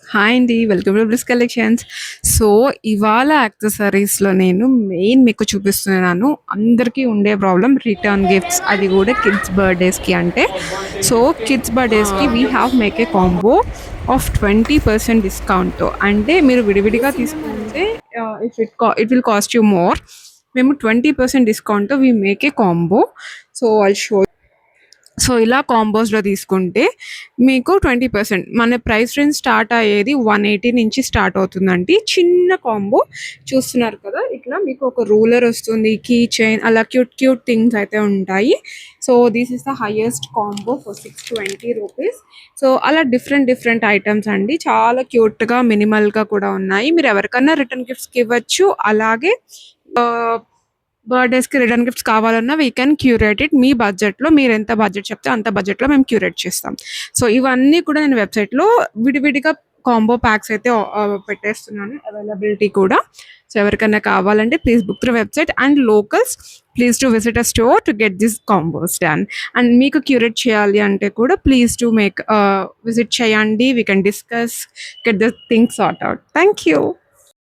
Hi అండి. Welcome to bliss collections. So, ఇవాళ యాక్సెసరీస్‌లో నేను మెయిన్ మీకు చూపిస్తున్నాను. అందరికీ ఉండే ప్రాబ్లమ్ రిటర్న్ గిఫ్ట్స్. అది కూడా కిడ్స్ బర్త్‌డేస్‌కి అంటే. సో, కిడ్స్ బర్త్‌డేస్‌కి we have make a combo of 20% discount. అంటే మీరు విడివిడిగా తీసుకుంటే it will cost you more. మేము 20% డిస్కౌంట్‌తో we make a combo. So, I'll show. So, ఇలా కాంబోస్‌లో తీసుకుంటే మీకు 20% మన ప్రైస్ రేంజ్ స్టార్ట్ అయ్యేది 180 నుంచి స్టార్ట్ అవుతుందండి. చిన్న కాంబో చూస్తున్నారు కదా! ఇట్లా మీకు ఒక రూలర్ వస్తుంది, కీ చైన్ అలా క్యూట్ క్యూట్ థింగ్స్ అయితే ఉంటాయి. So, this is the highest combo for 620 rupees. So, అలా డిఫరెంట్ డిఫరెంట్ ఐటెమ్స్ అండి. చాలా క్యూట్‌గా, మినిమల్‌గా కూడా ఉన్నాయి. మీరు ఎవరికన్నా రిటర్న్ గిఫ్ట్స్‌కి ఇవ్వచ్చు. అలాగే ఆహ్ బర్త్‌డేస్‌కి రిటర్న్ గిఫ్ట్స్ కావాలన్నా వీ కెన్ క్యూరేట్ ఇట్. మీ బడ్జెట్‌లో మీరెంత బడ్జెట్ చెప్తే అంత బడ్జెట్‌లో మేము క్యూరేట్ చేస్తాం. సో, ఇవన్నీ కూడా నేను వెబ్‌సైట్‌లో విడివిడిగా కాంబో ప్యాక్స్ అయితే పెట్టేస్తున్నాను. అవైలబిలిటీ కూడా. సో, ఎవరికన్నా కావాలంటే please book through website and locals please to visit a store to get this combos done. And మీకు క్యూరేట్ చేయాలి అంటే కూడా ప్లీజ్ టు విజిట్ చేయండి. We can discuss, get the things sort out. Thank you.